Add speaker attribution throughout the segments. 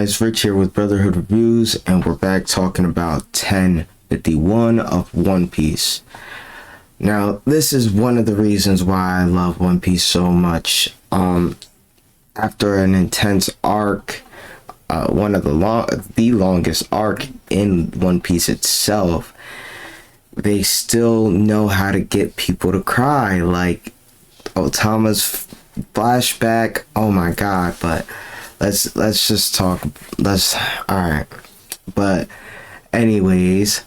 Speaker 1: guys, Rich here with Brotherhood Reviews, and we're back talking about 1051 of One Piece. Now, this is one of the reasons why I love One Piece so much. After an intense arc, one of the longest arc in One Piece itself, they still know how to get people to cry. Like Otama's flashback, oh my god. But let's just talk. Alright. But anyways,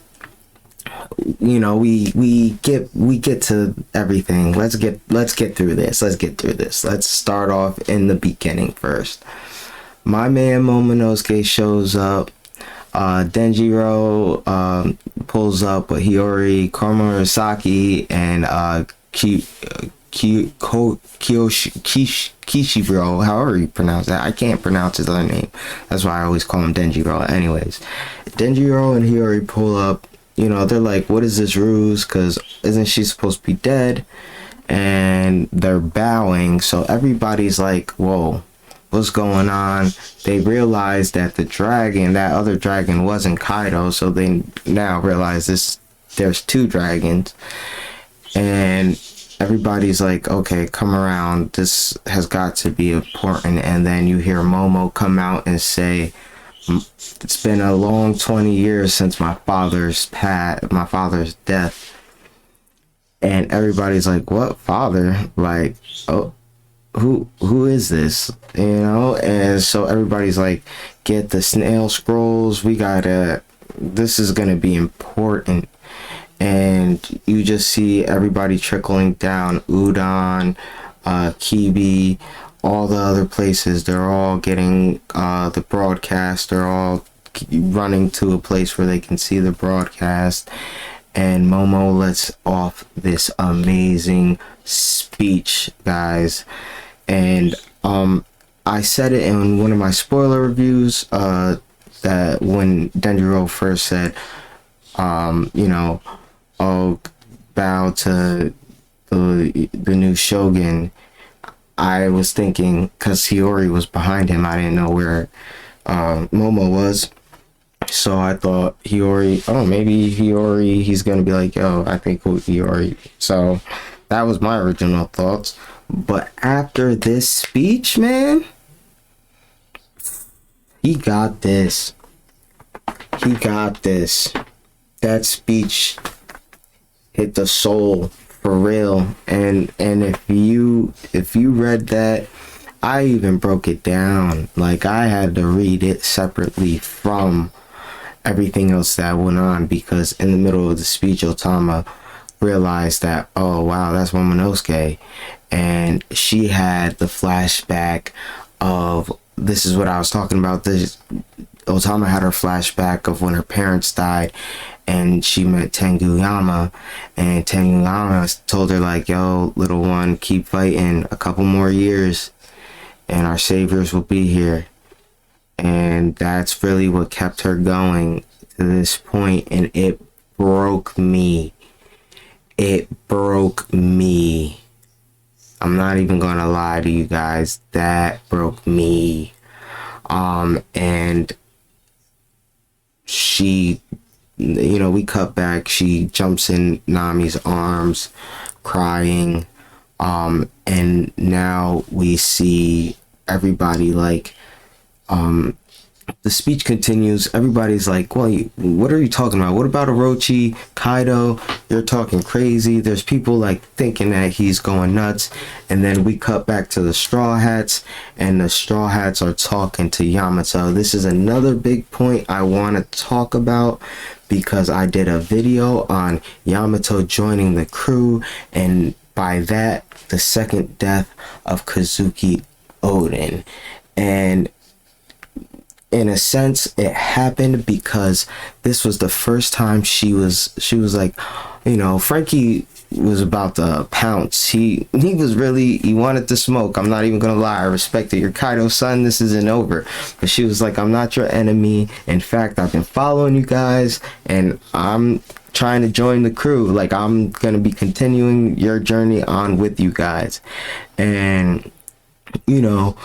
Speaker 1: you know, we get to everything. Let's get through this. Let's start off in the beginning first. My man Momonosuke shows up. Denjiro pulls up with Hiyori, Komurasaki, and Kishibro, however you pronounce that. I can't pronounce his other name. That's why I always call him Denjiro. Anyways, Denjiro and Hiyori pull up. You know, they're like, what is this ruse? Because isn't she supposed to be dead? And they're bowing. So everybody's like, whoa, what's going on? They realize that that other dragon wasn't Kaido. So they now realize there's two dragons. And everybody's like, okay, come around. This has got to be important. And then you hear Momo come out and say, it's been a long 20 years since my father's death. And everybody's like, what father? Like, oh, who is this? You know? And so everybody's like, get the snail scrolls. This is gonna be important. And you just see everybody trickling down. Udon, Kibi, all the other places. They're all getting the broadcast. They're all running to a place where they can see the broadcast. And Momo lets off this amazing speech, guys. And I said it in one of my spoiler reviews, that when Denjiro first said, you know, oh, bow to the new shogun, I was thinking, because Hiyori was behind him, I didn't know where Momo was. So I thought Hiyori, maybe Hiyori, he's going to be like, yo, I think Hiyori. So that was my original thoughts. But after this speech, man, he got this. That speech hit the soul for real. And if you read that, I even broke it down. Like, I had to read it separately from everything else that went on, because in the middle of the speech, Otama realized that, oh wow, that's Momonosuke. And she had the flashback of, this is what I was talking about, Otama had her flashback of when her parents died, and she met Tenguyama, and Tenguyama told her like, yo, little one, keep fighting a couple more years and our saviors will be here. And that's really what kept her going to this point, and it broke me. I'm not even gonna lie to you guys, that broke me. And she, you know, we cut back, she jumps in Nami's arms crying, and now we see everybody like, the speech continues. Everybody's like, well, what are you talking about? What about Orochi, Kaido? You're talking crazy. There's people like thinking that he's going nuts. And then we cut back to the Straw Hats, and the Straw Hats are talking to Yamato. This is another big point I want to talk about, because I did a video on Yamato joining the crew, and by that, the second death of Kazuki Oden. And in a sense, it happened because this was the first time she was like, you know, Frankie was about to pounce. He wanted to smoke. I'm not even gonna lie, I respect it. You're Kaido's son, this isn't over. But she was like, I'm not your enemy. In fact, I've been following you guys, and I'm trying to join the crew. Like, I'm gonna be continuing your journey on with you guys. And, you know,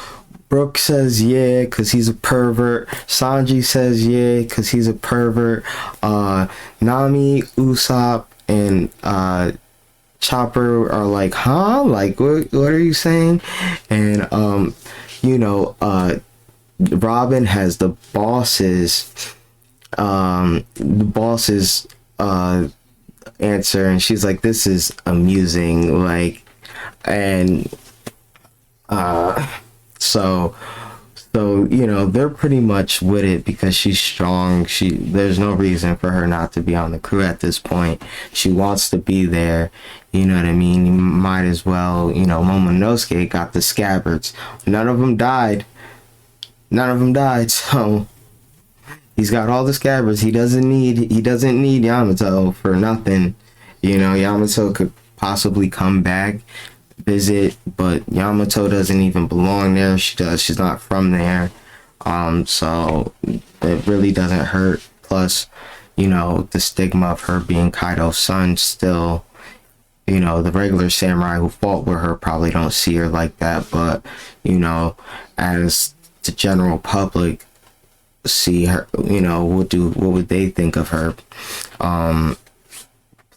Speaker 1: Brooke says yeah because he's a pervert. Sanji says yeah because he's a pervert. Nami, Usopp, and Chopper are like, huh? Like, what are you saying? And Robin has the boss's answer, and she's like, this is amusing, like, and so they're pretty much with it because she's strong. There's no reason for her not to be on the crew at this point. She wants to be there, you know what I mean? You might as well, Momonosuke got the scabbards. None of them died, so he's got all the scabbards. He doesn't need Yamato for nothing. Yamato could possibly come back, visit, but Yamato doesn't even belong there. She's not from there. So it really doesn't hurt. Plus, the stigma of her being Kaido's son still, the regular samurai who fought with her probably don't see her like that, but as the general public see her, what would they think of her?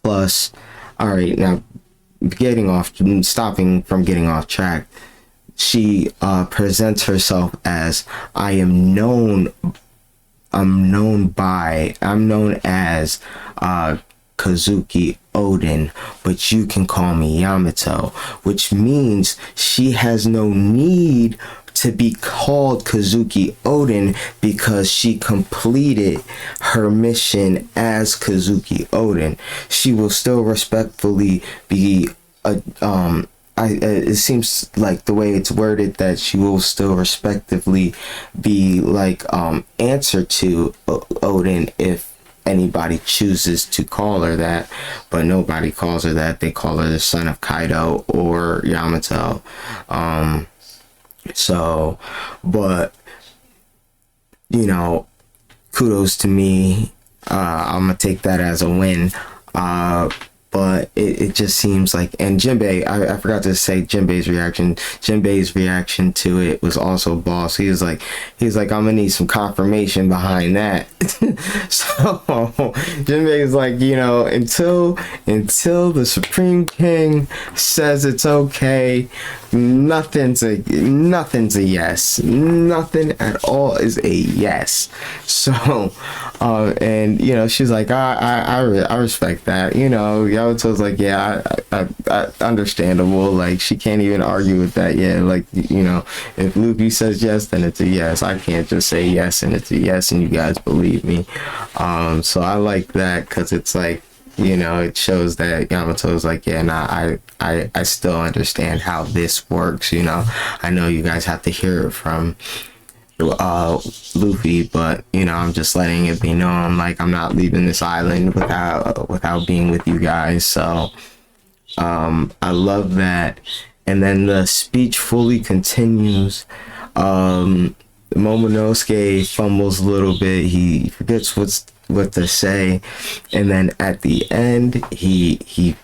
Speaker 1: Plus, all right, now stopping from getting off track, she presents herself as, I'm known as Kazuki Oden, but you can call me Yamato, which means she has no need to be called Kazuki Oden because she completed her mission as Kazuki Oden. She will still respectfully be it seems like the way it's worded that she will still respectively be like answer to Oden if anybody chooses to call her that, but nobody calls her that. They call her the son of Kaido or Yamato. So, but kudos to me. I'm gonna take that as a win. But it just seems like, and Jinbei, I forgot to say Jinbei's reaction to it was also boss. He was like, I'm gonna need some confirmation behind that. So Jinbei's like, until the Supreme King says it's okay, nothing's a yes. Nothing at all is a yes. So and she's like, I respect that. Yamato's like, yeah, I understandable. Like, she can't even argue with that. Yeah, like, if Luffy says yes, then it's a yes. I can't just say yes and it's a yes and you guys believe me. So I like that because it's like, it shows that Yamato's like, yeah, nah, I still understand how this works. I know you guys have to hear it from Luffy, but I'm just letting it be known, like, I'm not leaving this island without being with you guys. So I love that. And then the speech fully continues. Momonosuke fumbles a little bit. He forgets what to say, and then at the end he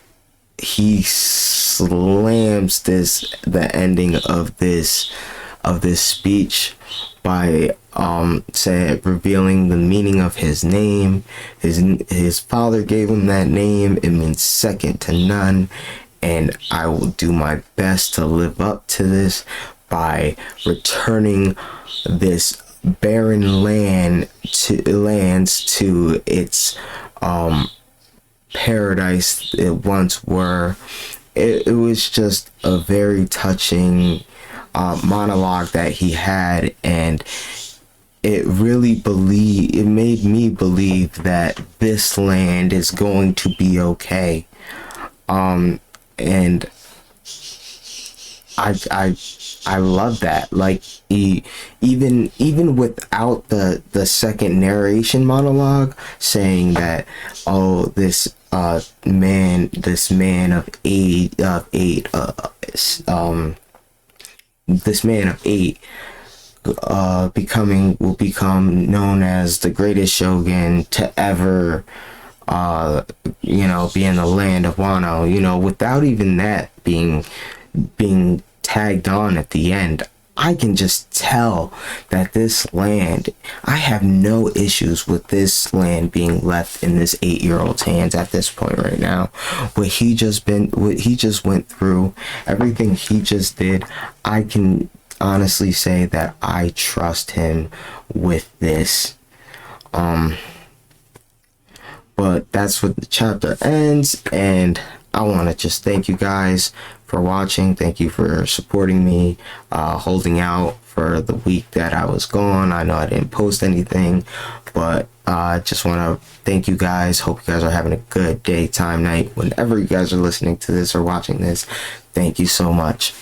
Speaker 1: slams the ending of this speech by revealing the meaning of his name. His father gave him that name. It means second to none, and I will do my best to live up to this by returning this barren lands to its paradise it once were. It was just a very touching monologue that he had, and it made me believe that this land is going to be okay. And I love that. Like, even without the second narration monologue saying that, this man of eight will become known as the greatest shogun to ever be in the land of Wano, without even that being tagged on at the end. I can just tell that this land, I have no issues with this land being left in this 8-year-old's hands at this point right now. What he just went through, everything he just did, I can honestly say that I trust him with this. But that's what the chapter ends, and I want to just thank you guys for watching. Thank you for supporting me, holding out for the week that I was gone. I know I didn't post anything, but I just want to thank you guys. Hope you guys are having a good day, time, night, whenever you guys are listening to this or watching this. Thank you so much.